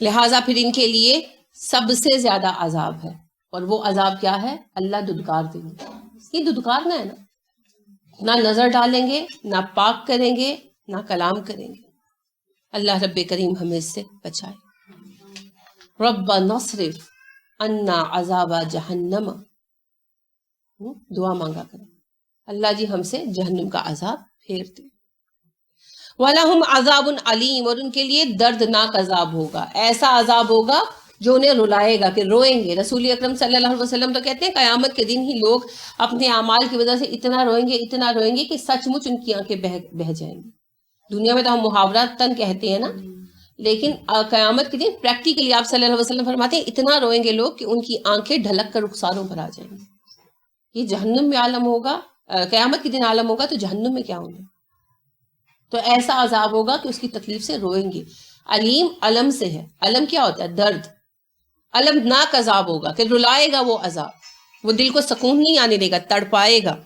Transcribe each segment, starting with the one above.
لہٰذا پھر ان کے لیے سب سے زیادہ عذاب ہے، اور وہ عذاب کیا ہے؟ اللہ دھدکار دیں گے. یہ دھدکارنا ہے نا، نہ نظر ڈالیں گے، نہ پاک کریں گے، نہ کلام کریں گے. اللہ رب کریم ہمیں اس سے بچائے. رب نصرف عنا عذاب جہنم، دعا مانگا کریں اللہ جی ہم سے جہنم کا عذاب پھیر دے. وَلَهُمْ عَذَابٌ عَلِيمٌ، اور ان کے لیے دردناک عذاب ہوگا، ایسا عذاب ہوگا جو انہیں رلائے گا کہ روئیں گے. رسول اکرم صلی اللہ علیہ وسلم تو کہتے ہیں قیامت کے دن ہی لوگ اپنے اعمال کی وجہ سے اتنا روئیں گے کہ سچ مچ ان کی آنکھیں بہہ جائیں گی. دنیا میں تو ہم محاورات تن کہتے ہیں نا، لیکن قیامت کے دن پریکٹیکلی آپ صلی اللہ علیہ وسلم فرماتے ہیں اتنا روئیں گے لوگ کہ ان کی آنکھیں ڈھلک کر رخساروں پر آ جائیں گی. یہ جہنم میں عالم ہوگا، قیامت کے دن عالم ہوگا تو جہنم میں کیا ہوگا؟ تو ایسا عذاب ہوگا کہ اس کی تکلیف سے روئیں گے. علیم علم سے ہے، علم کیا ہوتا ہے؟ درد. المناک عذاب ہوگا کہ رلائے گا وہ عذاب، وہ دل کو سکون نہیں آنے دے گا، تڑپائے گا.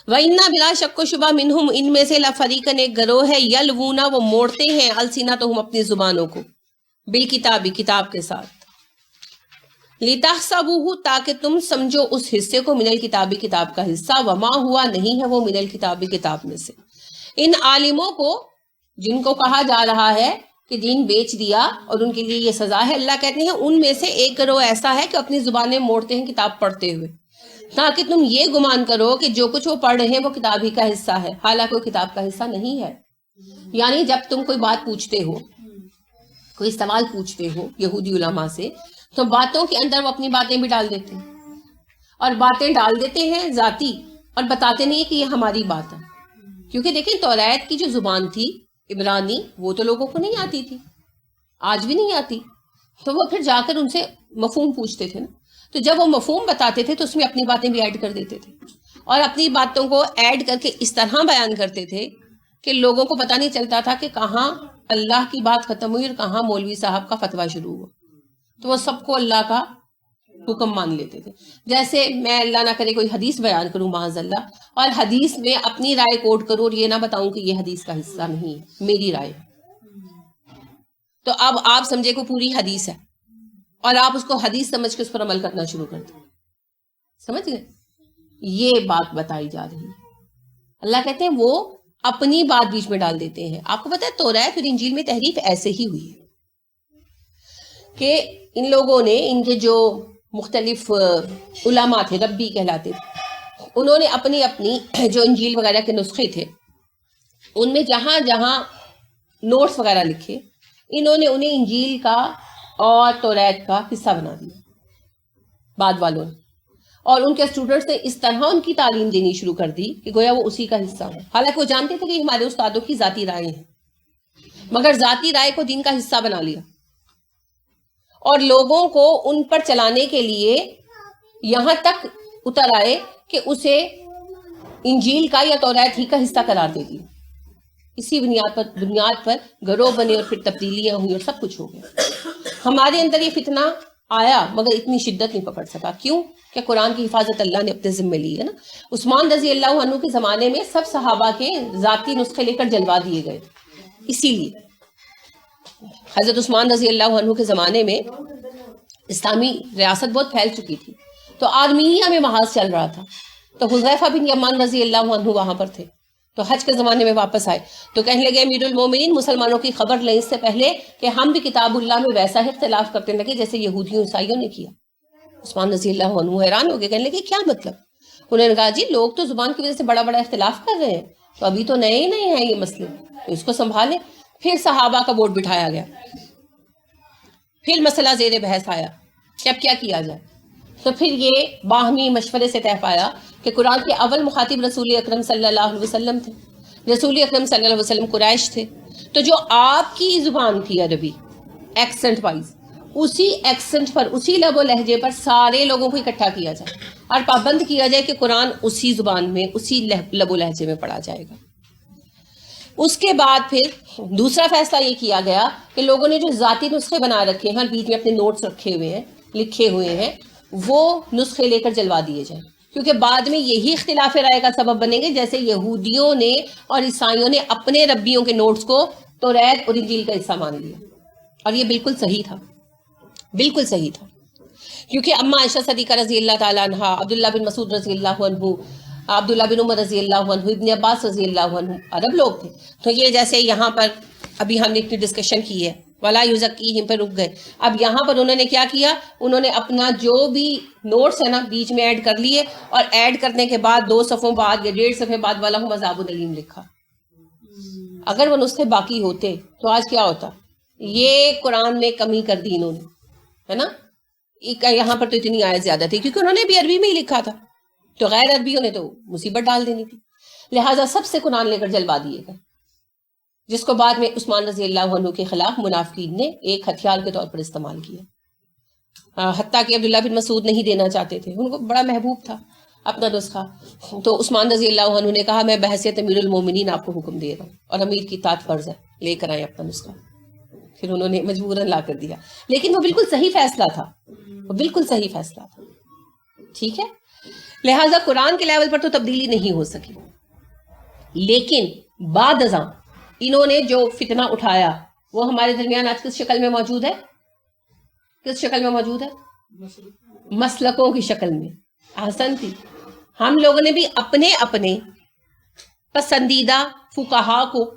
وَإِنَّا بِلَا شَكَّ شبہ مِنْهُمْ، ان میں سے لَفَرِيقًا ایک گروہ ہے، یلوون وہ موڑتے ہیں السنتہم اپنی زبانوں کو، بالکتاب کتاب کے ساتھ، لِتَحْسَبُوهُ تاکہ تم سمجھو اس حصے کو، من الکتاب کتاب کا حصہ، وما ہوا نہیں ہے وہ من الکتاب کتاب میں سے. ان عالموں کو جن کو کہا جا رہا ہے کہ دین بیچ دیا اور ان کے لیے یہ سزا ہے، اللہ کہتے ہیں ان میں سے ایک گروہ ایسا ہے کہ اپنی زبانیں موڑتے ہیں کتاب پڑھتے ہوئے، تاکہ تم یہ گمان کرو کہ جو کچھ وہ پڑھ رہے ہیں وہ کتاب ہی کا حصہ ہے، حالانکہ وہ کتاب کا حصہ نہیں ہے. یعنی جب تم کوئی بات پوچھتے ہو، کوئی سوال پوچھتے ہو یہودی علماء سے، تو باتوں کے اندر وہ اپنی باتیں بھی ڈال دیتے ہیں، اور باتیں ڈال دیتے ہیں ذاتی، اور بتاتے نہیں کہ یہ ہماری بات ہے. کیونکہ دیکھیں توریت کی جو زبان تھی عبرانی، وہ تو لوگوں کو نہیں آتی تھی، آج بھی نہیں آتی، تو وہ پھر جا کر ان سے مفہوم پوچھتے تھے نا. تو جب وہ مفہوم بتاتے تھے تو اس میں اپنی باتیں بھی ایڈ کر دیتے تھے، اور اپنی باتوں کو ایڈ کر کے اس طرح بیان کرتے تھے کہ لوگوں کو پتہ نہیں چلتا تھا کہ کہاں اللہ کی بات ختم ہوئی اور کہاں مولوی صاحب کا فتویٰ شروع ہوا. تو وہ سب کو اللہ کا حکم مان لیتے تھے. جیسے میں اللہ نہ کرے کوئی حدیث بیان کروں معاذ اللہ، اور حدیث میں اپنی رائے کوٹ کروں اور یہ نہ بتاؤں کہ یہ حدیث کا حصہ نہیں ہے، میری رائے، تو اب آپ سمجھے کو پوری حدیث ہے اور آپ اس کو حدیث سمجھ کے اس پر عمل کرنا شروع کر دیں. سمجھ گئے؟ یہ بات بتائی جا رہی ہے. اللہ کہتے ہیں وہ اپنی بات بیچ میں ڈال دیتے ہیں. آپ کو پتہ ہے توریت اور انجیل میں تحریف ایسے ہی ہوئی ہے کہ ان لوگوں نے، ان کے جو مختلف علماء تھے، ربی کہلاتے تھے، انہوں نے اپنی جو انجیل وغیرہ کے نسخے تھے ان میں جہاں جہاں نوٹس وغیرہ لکھے، انہوں نے انہیں انجیل کا اور توریت کا حصہ بنا دیا بعد والوں نے، اور ان کے اسٹوڈنٹس نے اس طرح ان کی تعلیم دینی شروع کر دی کہ گویا وہ اسی کا حصہ ہے. حالانکہ وہ جانتے تھے کہ ہمارے استادوں کی ذاتی رائے ہیں، مگر ذاتی رائے کو دین کا حصہ بنا لیا، اور لوگوں کو ان پر چلانے کے لیے یہاں تک اتر آئے کہ اسے انجیل کا یا توریت ہی کا حصہ قرار دے دیا. اسی بنیاد پر گروہ بنے اور پھر تبدیلیاں ہوئی اور سب کچھ ہو گیا. ہمارے اندر یہ فتنہ آیا مگر اتنی شدت نہیں پکڑ سکا. کیوں؟ کہ قرآن کی حفاظت اللہ نے اپنے ذمے لی ہے نا. عثمان رضی اللہ عنہ کے زمانے میں سب صحابہ کے ذاتی نسخے لے کر جلوا دیے گئے. اسی لیے حضرت عثمان رضی اللہ عنہ کے زمانے میں اسلامی ریاست بہت پھیل چکی تھی، تو آرمینیا میں محاذ چل رہا تھا، تو حذیفہ بن یمان رضی اللہ عنہ وہاں پر تھے، تو حج کے زمانے میں واپس آئے تو کہنے لگے امیر المومنین مسلمانوں کی خبر لیں اس سے پہلے کہ ہم بھی کتاب اللہ میں ویسا ہی اختلاف کرنے لگے جیسے یہودیوں عیسائیوں نے کیا. عثمان رضی اللہ عنہ حیران ہو گئے، کہنے لگے کیا مطلب؟ انہوں نے کہا جی لوگ تو زبان کی وجہ سے بڑا بڑا اختلاف کر رہے ہیں، تو ابھی تو نئے ہی نہیں ہیں یہ مسئلے، تو اس کو سنبھالیں. پھر صحابہ کا بورڈ بٹھایا گیا، پھر مسئلہ زیر بحث آیا کہ اب کیا کیا جائے. تو پھر یہ باہمی مشورے سے طے پایا کہ قرآن کے اول مخاطب رسول اکرم صلی اللہ علیہ وسلم تھے. رسول اکرم صلی اللہ علیہ وسلم قریش تھے، تو جو آپ کی زبان تھی عربی ایکسنٹ وائز، اسی ایکسنٹ پر، اسی لب و لہجے پر سارے لوگوں کو اکٹھا کیا جائے اور پابند کیا جائے کہ قرآن اسی زبان میں، اسی لب و لہجے میں پڑھا جائے گا. اس کے بعد پھر دوسرا فیصلہ یہ کیا گیا کہ لوگوں نے جو ذاتی نسخے بنا رکھے ہیں اور بیچ میں اپنے نوٹس رکھے ہوئے ہیں، لکھے ہوئے ہیں، وہ نسخے لے کر جلوا دیے جائیں، کیونکہ بعد میں یہی اختلاف رائے کا سبب بنیں گے جیسے یہودیوں نے اور عیسائیوں نے اپنے ربیوں کے نوٹس کو توریت اور انجیل کا حصہ مان لیا. اور یہ بالکل صحیح تھا، بالکل صحیح تھا، کیونکہ اما عائشہ صدیقہ رضی اللہ تعالیٰ عنہ، عبداللہ بن مسعود رضی اللہ عنہ، عبداللہ بن عمر رضی اللہ عنہ، ابن عباس رضی اللہ عنہ عرب لوگ تھے. تو یہ جیسے یہاں پر ابھی ہم نے اتنی ڈسکشن کی ہے وَلَا يُزَكِّيهِمْ پہ رک گئے. اب یہاں پر انہوں نے کیا کیا، انہوں نے اپنا جو بھی نوٹس ہے نا بیچ میں ایڈ کر لیے، اور ایڈ کرنے کے بعد 2 صفحوں بعد یا 1.5 صفحے بعد وَلَهُمْ عَذَابٌ أَلِيمٌ لکھا. اگر وہ نسخے باقی ہوتے تو آج کیا ہوتا. یہ قرآن میں کمی کر دی انہوں نے، ہے نا. یہاں پر تو اتنی آیت زیادہ تھی کیونکہ انہوں نے بھی عربی میں ہی لکھا تھا، تو غیر عربیوں نے تو مصیبت ڈال دینی تھی. لہٰذا سب سے قرآن لے کر جلوا دیے گئے، جس کو بعد میں عثمان رضی اللہ عنہ کے خلاف منافقین نے ایک ہتھیار کے طور پر استعمال کیا. حتیٰ کہ عبداللہ بن مسعود نہیں دینا چاہتے تھے، ان کو بڑا محبوب تھا اپنا نسخہ. تو عثمان رضی اللہ عنہ نے کہا میں بحیثیت امیر المومنین آپ کو حکم دے رہا ہوں، اور امیر کی اطاعت فرض ہے، لے کر آئے اپنا نسخہ. پھر انہوں نے مجبوراً لا کر دیا، لیکن وہ بالکل صحیح فیصلہ تھا، وہ بالکل صحیح فیصلہ تھا. ٹھیک ہے، لہٰذا قرآن کے لیول پر تو تبدیلی نہیں ہو سکی. لیکن بعد ازاں انہوں نے جو فتنہ اٹھایا وہ ہمارے درمیان آج کس شکل میں موجود ہے، کس شکل میں موجود ہے، مسلکوں کی شکل میں. احسن تھی، ہم لوگوں نے بھی اپنے اپنے پسندیدہ فقہا کو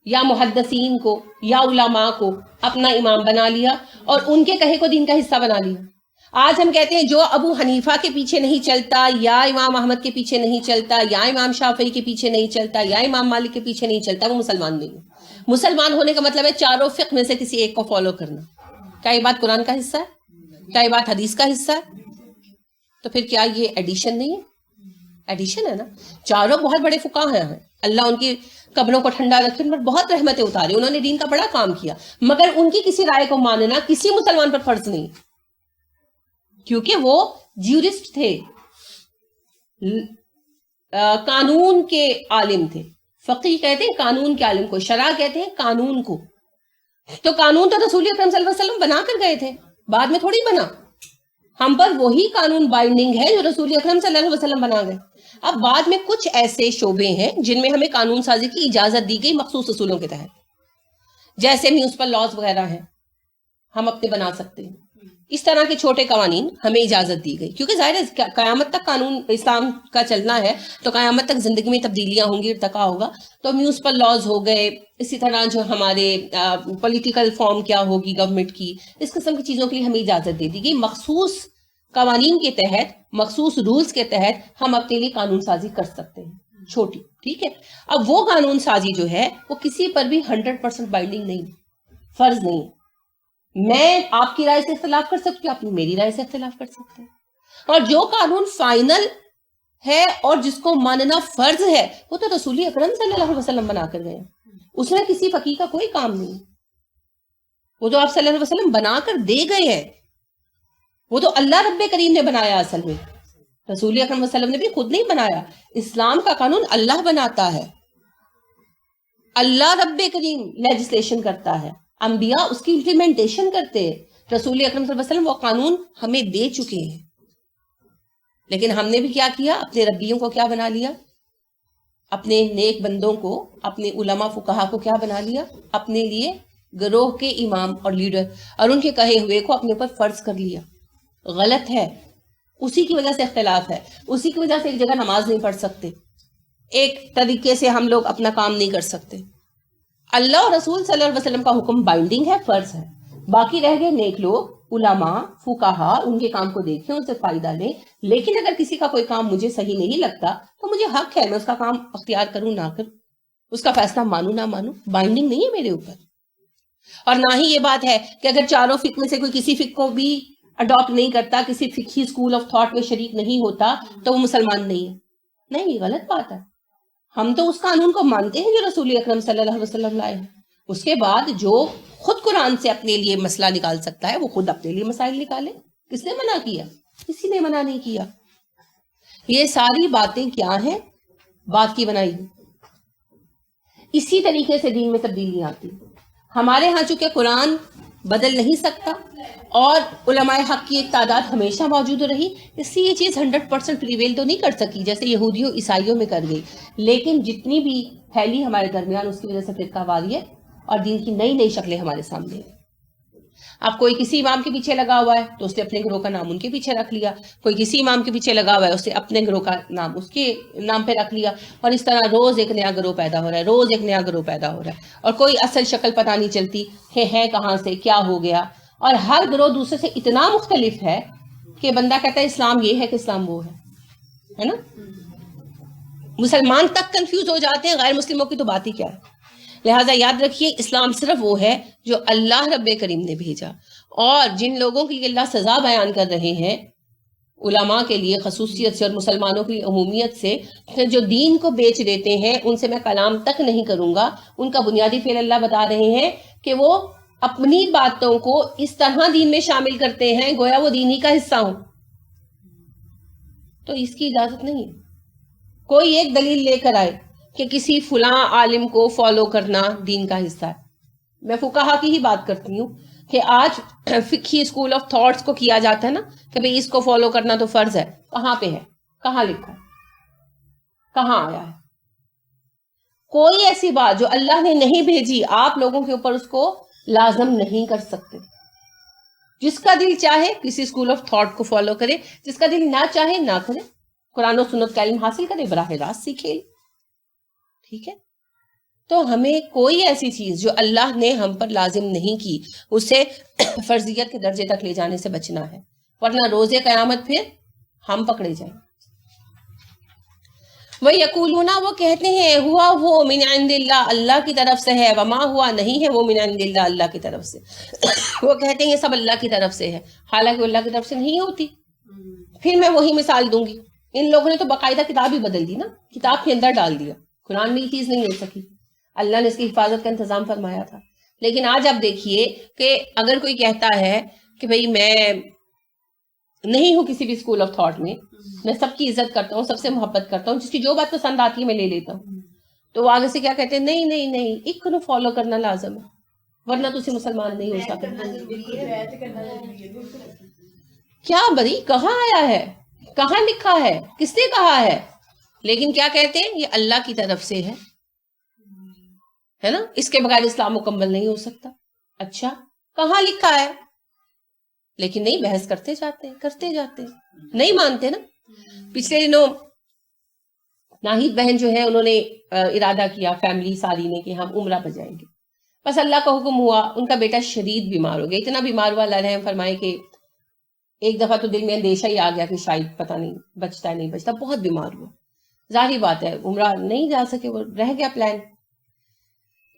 یا محدثین کو یا علماء کو اپنا امام بنا لیا، اور ان کے کہے کو دین کا حصہ بنا لیا. آج ہم کہتے ہیں جو ابو حنیفہ کے پیچھے نہیں چلتا، یا امام احمد کے پیچھے نہیں چلتا، یا امام شافعی کے پیچھے نہیں چلتا، یا امام مالک کے پیچھے نہیں چلتا، وہ مسلمان نہیں ہے. مسلمان ہونے کا مطلب ہے چاروں فقہ میں سے کسی ایک کو فالو کرنا. کیا یہ بات قرآن کا حصہ ہے؟ کیا یہ بات حدیث کا حصہ ہے؟ تو پھر کیا یہ ایڈیشن نہیں ہے؟ ایڈیشن ہے نا. چاروں بہت بڑے فقہا ہیں، اللہ ان کی قبروں کو ٹھنڈا رکھے، ان پر بہت رحمتیں اتاری، انہوں نے دین کا بڑا کام کیا، مگر ان کی کسی رائے کو ماننا کسی مسلمان پر فرض نہیں، کیونکہ وہ جیورسٹ تھے، قانون کے عالم تھے. فقیہ کہتے ہیں قانون کے عالم کو، شرع کہتے ہیں قانون کو. تو قانون تو رسول اکرم صلی اللہ علیہ وسلم بنا کر گئے تھے، بعد میں تھوڑی بنا. ہم پر وہی قانون بائنڈنگ ہے جو رسول اکرم صلی اللہ علیہ وسلم بنا گئے. اب بعد میں کچھ ایسے شعبے ہیں جن میں ہمیں قانون سازی کی اجازت دی گئی مخصوص اصولوں کے تحت، جیسے میونسپل لاز وغیرہ ہیں، ہم اپنے بنا سکتے ہیں. اس طرح کے چھوٹے قوانین ہمیں اجازت دی گئی، کیونکہ ظاہر ہے قیامت تک قانون اسلام کا چلنا ہے، تو قیامت تک زندگی میں تبدیلیاں ہوں گی، ارتقا ہوگا. تو میونسپل لاز ہو گئے، اسی طرح جو ہمارے پولیٹیکل فارم کیا ہوگی گورنمنٹ کی، اس قسم کی چیزوں کے لیے ہمیں اجازت دے دی گئی. مخصوص قوانین کے تحت، مخصوص رولز کے تحت ہم اپنے لیے قانون سازی کر سکتے ہیں چھوٹی. ٹھیک ہے، اب وہ قانون سازی جو ہے وہ کسی پر بھی 100% بائنڈنگ نہیں، فرض نہیں. میں آپ کی رائے سے اختلاف کر سکتی ہوں، آپ میری رائے سے اختلاف کر سکتے ہیں. اور جو قانون فائنل ہے اور جس کو ماننا فرض ہے وہ تو رسول اکرم صلی اللہ علیہ وسلم بنا کر گئے، اس میں کسی فقیہ کا کوئی کام نہیں. وہ تو آپ صلی اللہ علیہ وسلم بنا کر دے گئے ہیں، وہ تو اللہ رب کریم نے بنایا. اصل میں رسول اکرم صلی اللہ علیہ وسلم نے بھی خود نہیں بنایا، اسلام کا قانون اللہ بناتا ہے، اللہ رب کریم لیجسلیشن کرتا ہے، انبیاء اس کی امپلیمنٹیشن کرتے ہیں. رسول اکرم صلی اللہ علیہ وسلم وہ قانون ہمیں دے چکے ہیں، لیکن ہم نے بھی کیا کیا، اپنے ربیوں کو کیا بنا لیا، اپنے نیک بندوں کو، اپنے علماء فقہا کو کیا بنا لیا، اپنے لیے گروہ کے امام اور لیڈر، اور ان کے کہے ہوئے کو اپنے اوپر فرض کر لیا. غلط ہے، اسی کی وجہ سے اختلاف ہے، اسی کی وجہ سے ایک جگہ نماز نہیں پڑھ سکتے، ایک طریقے سے ہم لوگ اپنا کام نہیں کر سکتے. اللہ اور رسول صلی اللہ علیہ وسلم کا حکم بائنڈنگ ہے، فرض ہے. باقی رہ گئے نیک لوگ، علماء، فقہا، ان کے کام کو دیکھیں، ان سے فائدہ لیں. لیکن اگر کسی کا کوئی کام مجھے صحیح نہیں لگتا تو مجھے حق ہے میں اس کا کام اختیار کروں نہ کروں، اس کا فیصلہ مانوں نہ مانوں، بائنڈنگ نہیں ہے میرے اوپر. اور نہ ہی یہ بات ہے کہ اگر چاروں فقہ میں سے کوئی کسی فقہ کو بھی اڈاپٹ نہیں کرتا، کسی فقہی اسکول آف تھاٹ میں شریک نہیں ہوتا تو وہ مسلمان نہیں ہے. نہیں، غلط بات ہے. ہم تو اس قانون کو مانتے ہیں جو رسول اکرم صلی اللہ علیہ وسلم لائے ہیں. اس کے بعد جو خود قرآن سے اپنے لیے مسئلہ نکال سکتا ہے وہ خود اپنے لیے مسائل نکالے. کس نے منع کیا؟ کسی نے منع نہیں کیا. یہ ساری باتیں کیا ہیں؟ بات کی بنائی. اسی طریقے سے دین میں تبدیلی آتی. ہمارے ہاں چونکہ قرآن بدل نہیں سکتا اور علماء حق کی ایک تعداد ہمیشہ موجود رہی، اس لیے یہ چیز 100% پریویل تو نہیں کر سکی جیسے یہودیوں عیسائیوں میں کر گئی. لیکن جتنی بھی پھیلی ہمارے درمیان اس کی وجہ سے فرقہ واریت اور دین کی نئی نئی شکلیں ہمارے سامنے ہیں. اب کوئی کسی امام کے پیچھے لگا ہوا ہے تو اس نے اپنے گروہ کا نام ان کے پیچھے رکھ لیا, کوئی کسی امام کے پیچھے لگا ہوا ہے اس نے اپنے گروہ کا نام اس کے نام پہ رکھ لیا, اور اس طرح روز ایک نیا گروہ پیدا ہو رہا ہے, روز ایک نیا گروہ پیدا ہو رہا ہے, اور کوئی اصل شکل پتہ نہیں چلتی کہ ہے کہاں سے, کیا ہو گیا, اور ہر گروہ دوسرے سے اتنا مختلف ہے کہ بندہ کہتا ہے اسلام یہ ہے کہ اسلام وہ ہے نا. مسلمان تک کنفیوز ہو جاتے ہیں, غیر مسلموں کی تو بات ہی کیا ہے. لہٰذا یاد رکھیے اسلام صرف وہ ہے جو اللہ رب کریم نے بھیجا, اور جن لوگوں کے لیے اللہ سزا بیان کر رہے ہیں علماء کے لیے خصوصیت سے اور مسلمانوں کی عمومیت سے, جو دین کو بیچ دیتے ہیں ان سے میں کلام تک نہیں کروں گا. ان کا بنیادی فعل اللہ بتا رہے ہیں کہ وہ اپنی باتوں کو اس طرح دین میں شامل کرتے ہیں گویا وہ دین ہی کا حصہ ہوں. تو اس کی اجازت نہیں ہے. کوئی ایک دلیل لے کر آئے کہ کسی فلاں عالم کو فالو کرنا دین کا حصہ ہے. میں فقہا کی ہی بات کرتی ہوں کہ آج فقہی اسکول آف تھاٹس کو کیا جاتا ہے نا کہ بھئی اس کو فالو کرنا تو فرض ہے. کہاں پہ ہے, کہاں لکھا ہے, کہاں آیا ہے؟ کوئی ایسی بات جو اللہ نے نہیں بھیجی آپ لوگوں کے اوپر اس کو لازم نہیں کر سکتے. جس کا دل چاہے کسی اسکول آف تھاٹ کو فالو کرے, جس کا دل نہ چاہے نہ کرے, قرآن و سنت کا علم حاصل کرے, براہ راست سیکھے. ٹھیک ہے, تو ہمیں کوئی ایسی چیز جو اللہ نے ہم پر لازم نہیں کی اسے فرضیت کے درجے تک لے جانے سے بچنا ہے, ورنہ روز قیامت پھر ہم پکڑے جائیں. وَيَقُولُونَ وہ کہتے ہیں ہوا وہ من عند اللہ اللہ کی طرف سے ہے, وما ہوا نہیں ہے وہ من عند اللہ اللہ کی طرف سے. وہ کہتے ہیں یہ سب اللہ کی طرف سے ہے, حالانکہ اللہ کی طرف سے نہیں ہوتی. پھر میں وہی مثال دوں گی, ان لوگوں نے تو باقاعدہ کتاب ہی بدل دی نا, کتاب کے اندر ڈال دیا. قرآن میں یہ چیز نہیں ہو سکی, اللہ نے اس کی حفاظت کا انتظام فرمایا تھا. لیکن آج آپ دیکھیے کہ اگر کوئی کہتا ہے کہ بھئی میں نہیں ہوں کسی بھی اسکول آف تھاٹ میں سب کی عزت کرتا ہوں, سب سے محبت کرتا ہوں, جس کی جو بات پسند آتی ہے میں لے لیتا ہوں, تو وہ آگے سے کیا کہتے ہیں نہیں نہیں نہیں ایک کو فالو کرنا لازم ہے, ورنہ تو اسے مسلمان نہیں ہو سکتا. کیا بری کہاں آیا ہے, کہاں لکھا ہے, کس نے کہا ہے؟ لیکن کیا کہتے ہیں یہ اللہ کی طرف سے ہے نا, اس کے بغیر اسلام مکمل نہیں ہو سکتا. اچھا کہاں لکھا ہے؟ لیکن نہیں, بحث کرتے جاتے ہیں, نہیں مانتے نا. پچھلے دنوں ناہید بہن جو ہے انہوں نے ارادہ کیا فیملی ساری نے کہ ہم عمرہ پر جائیں گے. بس اللہ کا حکم ہوا, ان کا بیٹا شدید بیمار ہو گیا, اتنا بیمار ہوا اللہ رحم فرمائے کہ ایک دفعہ تو دل میں اندیشہ ہی آ گیا کہ شاید پتہ نہیں بچتا ہے نہیں بچتا, بہت بیمار ہوا. ظاہری بات ہے عمرہ نہیں جا سکے, وہ رہ گیا پلان.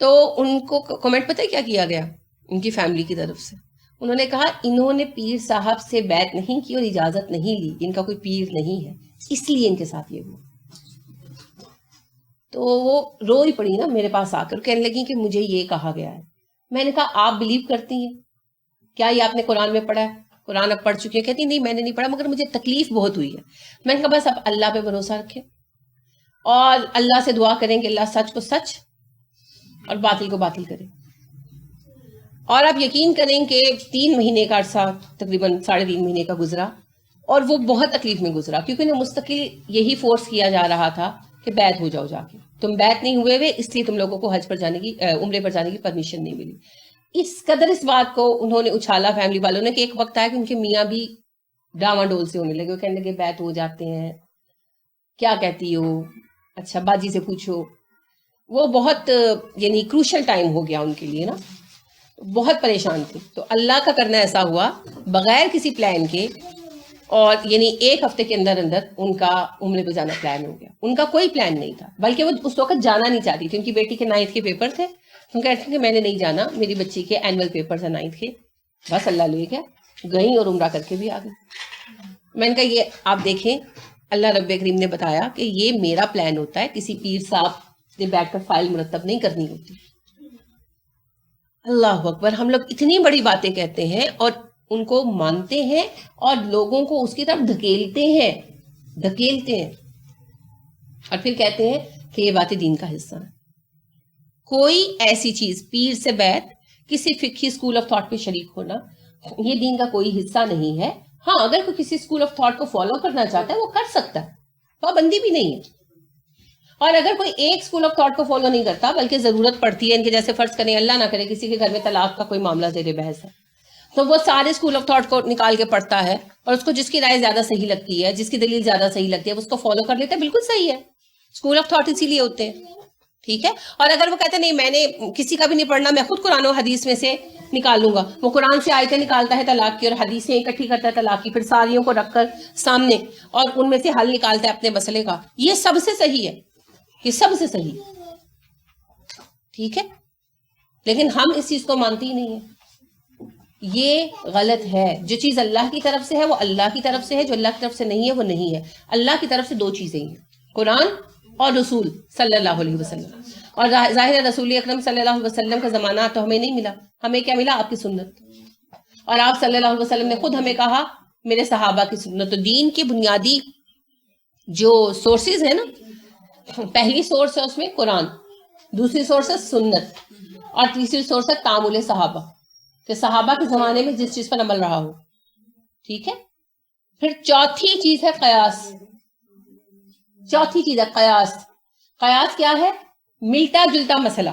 تو ان کو کمنٹ پتہ ہے کیا کیا گیا ان کی فیملی کی طرف سے؟ انہوں نے کہا انہوں نے پیر صاحب سے بیعت نہیں کی اور اجازت نہیں لی, ان کا کوئی پیر نہیں ہے, اس لیے ان کے ساتھ یہ ہوا. تو وہ رو ہی پڑی نا میرے پاس آ کر, کہنے لگی کہ مجھے یہ کہا گیا ہے. میں نے کہا آپ بلیو کرتی ہیں کیا یہ آپ نے قرآن میں پڑھا ہے؟ قرآن اب پڑھ چکی ہے. کہتی نہیں میں نے نہیں پڑھا, مگر مجھے تکلیف بہت ہوئی ہے. میں نے کہا بس اب اللہ پہ بھروسہ رکھیں اور اللہ سے دعا کریں کہ اللہ سچ کو سچ اور باطل کو باطل کرے. اور آپ یقین کریں کہ 3 مہینے کا عرصہ تقریباً 3.5 مہینے کا گزرا, اور وہ بہت تکلیف میں گزرا, کیونکہ انہیں مستقل یہی فورس کیا جا رہا تھا کہ بیعت ہو جاؤ, جا کے تم بیعت نہیں ہوئے اس لیے تم لوگوں کو حج پر جانے کی عمرے پر جانے کی پرمیشن نہیں ملی. اس قدر اس بات کو انہوں نے اچھالا فیملی والوں نے کہ ایک وقت آیا کہ ان کے میاں بھی ڈاواں ڈول سے ہونے لگے. وہ کہنے لگے بیعت ہو جاتے ہیں, کیا کہتی ہو, اچھا باجی سے پوچھو. وہ بہت یعنی کروشل ٹائم ہو گیا ان کے لیے نا, بہت پریشان تھے. تو اللہ کا کرنا ایسا ہوا بغیر کسی پلان کے, اور یعنی 1 ہفتے کے اندر ان کا عمرے پہ جانا پلان ہو گیا. ان کا کوئی پلان نہیں تھا, بلکہ وہ اس وقت جانا نہیں چاہتی تھی. ان کی بیٹی کے 9th کے پیپر تھے, ان کہتے ہیں کہ میں نے نہیں جانا, میری بچی کے اینول پیپر تھے 9th کے. بس اللہ لے گیا, گئیں اور عمرہ کر کے بھی آ گئی. میں نے کہا یہ آپ دیکھیں اللہ رب کریم نے بتایا کہ یہ میرا پلان ہوتا ہے, کسی پیر صاحب نے بیٹھ کر فائل مرتب نہیں کرنی ہوتی. اللہ اکبر, ہم لوگ اتنی بڑی باتیں کہتے ہیں اور ان کو مانتے ہیں اور لوگوں کو اس کی طرف دھکیلتے ہیں اور پھر کہتے ہیں کہ یہ باتیں دین کا حصہ ہیں. کوئی ایسی چیز پیر سے بیعت, کسی فقہی اسکول آف تھاٹ پہ شریک ہونا, یہ دین کا کوئی حصہ نہیں ہے. ہاں اگر کوئی کسی اسکول آف تھاٹ کو فالو کرنا چاہتا ہے وہ کر سکتا ہے, پابندی بھی نہیں ہے. اور اگر کوئی ایک اسکول آف تھاٹ کو فالو نہیں کرتا بلکہ ضرورت پڑتی ہے, ان کے جیسے فرض کریں اللہ نہ کرے کسی کے گھر میں طلاق کا کوئی معاملہ زیر بحث ہے, تو وہ سارے اسکول آف تھاٹ کو نکال کے پڑھتا ہے اور اس کو جس کی رائے زیادہ صحیح لگتی ہے, جس کی دلیل زیادہ صحیح لگتی ہے, اس کو فالو کر لیتا ہے. بالکل صحیح ہے, اسکول آف تھاٹ اسی لیے ہوتے ہیں. ٹھیک ہے. اور اگر وہ کہتے ہیں نہیں میں نے کسی کا بھی نہیں پڑھنا, میں خود قرآن و حدیث میں سے نکال لوں گا, وہ قرآن سے آیتیں نکالتا ہے طلاق کی اور حدیثیں اکٹھی کرتا ہے طلاق کی, پھر ساریوں کو رکھ کر سامنے اور ان میں سے حل نکالتا ہے اپنے مسئلے کا, یہ سب سے صحیح ہے, یہ سب سے صحیح ہے. ٹھیک ہے. لیکن ہم اس چیز کو مانتے ہی نہیں ہیں. یہ غلط ہے. جو چیز اللہ کی طرف سے ہے وہ اللہ کی طرف سے ہے, جو اللہ کی طرف سے نہیں ہے وہ نہیں ہے. اللہ کی طرف سے دو چیزیں ہیں, قرآن اور رسول صلی اللہ علیہ وسلم. اور ظاہر رسول اکرم صلی اللہ علیہ وسلم کا زمانہ تو ہمیں نہیں ملا, ہمیں کیا ملا؟ آپ کی سنت. اور آپ صلی اللہ علیہ وسلم نے خود ہمیں کہا میرے صحابہ کی سنت. تو دین کی بنیادی جو سورسز ہیں نا, پہلی سورس ہے اس میں قرآن, دوسری سورس ہے سنت, اور تیسری سورس ہے تعامل صحابہ, کہ صحابہ کے زمانے میں جس چیز پر عمل رہا ہو. ٹھیک ہے. پھر چوتھی چیز ہے قیاس. چوتھی چیز ہے قیاس. قیاس کیا ہے؟ ملتا جلتا مسئلہ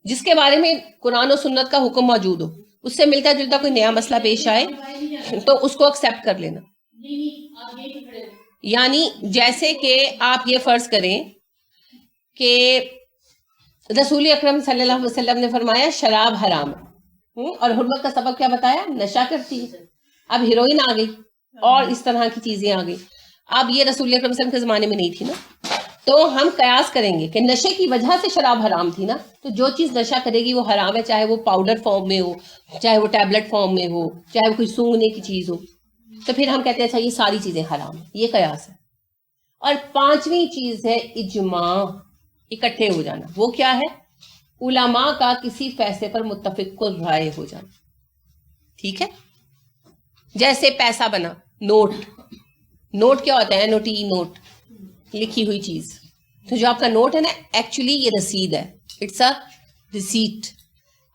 جس کے بارے میں قرآن و سنت کا حکم موجود ہو, اس سے ملتا جلتا کوئی نیا مسئلہ پیش آئے تو اس کو ایکسیپٹ کر لینا. یعنی جیسے کہ آپ یہ فرض کریں کہ رسول اکرم صلی اللہ علیہ وسلم نے فرمایا شراب حرام ہے, اور حرمت کا سبب کیا بتایا؟ نشہ کرتی ہے. اب ہیروئن آ گئی اور اس طرح کی چیزیں آ گئی. اب یہ رسول اکرم صلی اللہ علیہ وسلم کے زمانے میں نہیں تھی نا, تو ہم قیاس کریں گے کہ نشے کی وجہ سے شراب حرام تھی نا, تو جو چیز نشہ کرے گی وہ حرام ہے, چاہے وہ پاؤڈر فارم میں ہو, چاہے وہ ٹیبلٹ فارم میں ہو, چاہے وہ کوئی سونگنے کی چیز ہو. تو پھر ہم کہتے ہیں اچھا یہ ساری چیزیں حرام ہیں. یہ قیاس ہے. اور پانچویں چیز ہے اجماع, اکٹھے ہو جانا. وہ کیا ہے؟ علماء کا کسی فیصلے پر متفق کو رائے ہو جانا. ٹھیک ہے. جیسے پیسہ بنا, نوٹ. نوٹ کیا ہوتا ہے؟ نوٹی, نوٹ, لکھی ہوئی چیز. تو جو آپ کا نوٹ ہے نا, ایکچولی یہ رسید ہے, اٹس اے ریسیٹ.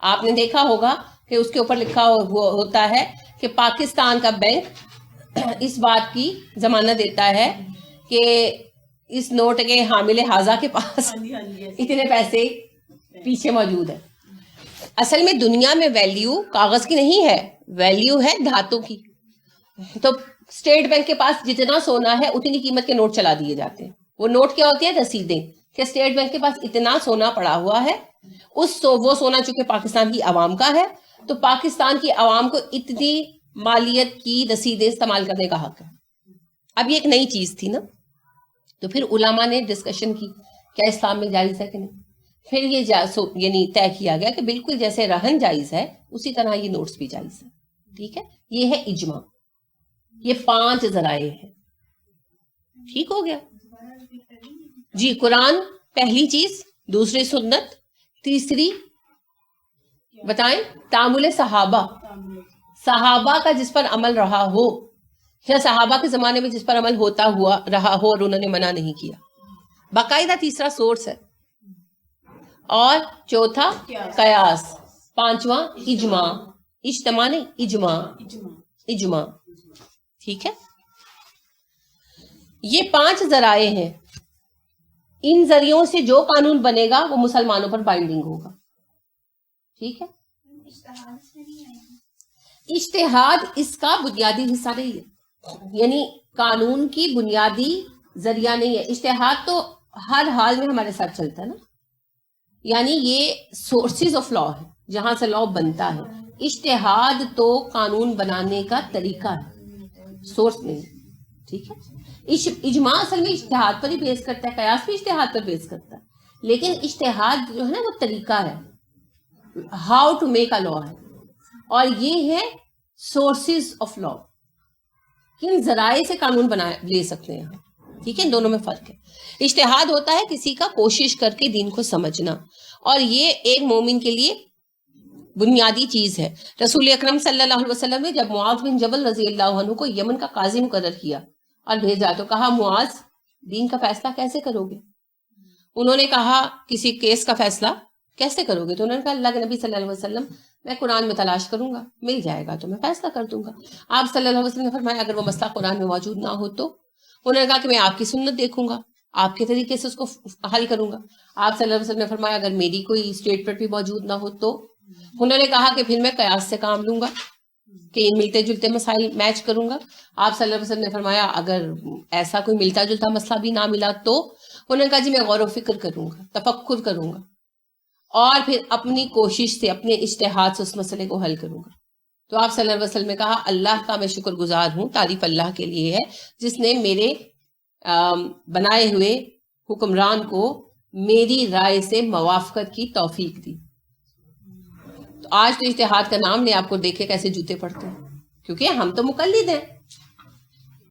آپ نے دیکھا ہوگا کہ اس کے اوپر لکھا ہوتا ہے کہ پاکستان کا بینک اس بات کی ضمانت دیتا ہے کہ اس نوٹ کے حامل حاضہ کے پاس اتنے پیسے پیچھے موجود ہے. اصل میں دنیا میں ویلیو کاغذ کی نہیں ہے, ویلیو ہے دھاتوں کی. تو اسٹیٹ بینک کے پاس جتنا سونا ہے اتنی قیمت کے نوٹ چلا دیے جاتے ہیں. وہ نوٹ کیا ہوتی ہے؟ رسیدیں, کہ اسٹیٹ بینک کے پاس اتنا سونا پڑا ہوا ہے, وہ سونا چونکہ پاکستان کی عوام کا ہے, تو پاکستان کی عوام کو اتنی مالیت کی رسیدیں استعمال کرنے کا حق ہے. اب یہ ایک نئی چیز تھی نا, تو پھر علماء نے ڈسکشن کی کیا اسلام میں جائز ہے کہ نہیں. پھر یہ یعنی طے کیا گیا کہ بالکل جیسے رہن جائز ہے اسی طرح یہ نوٹس بھی جائز ہے. ٹھیک ہے. یہ ہے اجماع. یہ 5 ذرائع ہیں. ٹھیک ہو گیا جی. قرآن پہلی چیز, دوسری سنت, تیسری بتائیں تعامل صحابہ, صحابہ کا جس پر عمل رہا ہو, یا صحابہ کے زمانے میں جس پر عمل ہوتا ہوا رہا ہو اور انہوں نے منع نہیں کیا. باقاعدہ تیسرا سورس ہے. اور چوتھا قیاس. پانچواں اجماع. اجتماع نہیں, اجماع. اجماع. ٹھیک ہے. یہ 5 ذرائع ہیں. ان ذریعوں سے جو قانون بنے گا وہ مسلمانوں پر بائنڈنگ ہوگا. ٹھیک ہے. اجتہاد اس کا بنیادی حصہ نہیں ہے, یعنی قانون کی بنیادی ذریعہ نہیں ہے. اجتہاد تو ہر حال میں ہمارے ساتھ چلتا ہے نا, یعنی یہ سورسز آف لا ہے جہاں سے لا بنتا ہے. اجتہاد تو قانون بنانے کا طریقہ ہے, سورس نہیں. ٹھیک ہے. اجماع اصل میں اجتہاد پر ہی بیس کرتا ہے, قیاس بھی اجتہاد پر بیس کرتا ہے, لیکن اجتہاد جو ہے نا وہ طریقہ ہے, ہاؤ ٹو میک اے لا ہے. اور یہ ہے سورسز آف لا, کن ذرائع سے قانون لے سکتے ہیں. ٹھیک ہے. ان دونوں میں فرق ہے. اجتہاد ہوتا ہے کسی کا کوشش کر کے دین کو سمجھنا, اور یہ ایک مومن کے لیے بنیادی چیز ہے. رسول اکرم صلی اللہ علیہ وسلم نے جب معاذ بن جبل رضی اللہ عنہ کو یمن کا قاضی مقرر کیا اور بھیجا, تو کہا معاذ دین کا فیصلہ کیسے کرو گے؟ انہوں نے کہا کسی کیس کا فیصلہ کیسے کرو گے؟ تو انہوں نے کہا اللہ کے نبی صلی اللہ علیہ وسلم میں قرآن میں تلاش کروں گا, مل جائے گا تو میں فیصلہ کر دوں گا. آپ صلی اللہ علیہ وسلم نے فرمایا اگر وہ مسئلہ قرآن میں موجود نہ ہو تو؟ انہوں نے کہا کہ میں آپ کی سنت دیکھوں گا, آپ کے طریقے سے اس کو حل کروں گا. آپ صلی اللہ علیہ وسلم نے فرمایا اگر میری کوئی اسٹیٹمنٹ بھی موجود نہ ہو تو انہوں نے کہا کہ پھر میں قیاس سے کام لوں گا کہ ان ملتے جلتے مسائل میچ کروں گا. آپ صلی اللہ علیہ وسلم نے فرمایا اگر ایسا کوئی ملتا جلتا مسئلہ بھی نہ ملا تو؟ انہوں نے کہا جی میں غور و فکر کروں گا, تفکر کروں گا, اور پھر اپنی کوشش سے, اپنے اجتہاد سے اس مسئلے کو حل کروں گا. تو آپ صلی اللہ علیہ وسلم نے کہا اللہ کا میں شکر گزار ہوں, تعریف اللہ کے لیے ہے جس نے میرے بنائے ہوئے حکمران کو میری رائے سے موافقت کی توفیق دی. تو آج تو اجتہاد کا نام نہیں, آپ کو دیکھے کیسے جوتے پڑتے ہیں, کیونکہ ہم تو مقلد ہیں,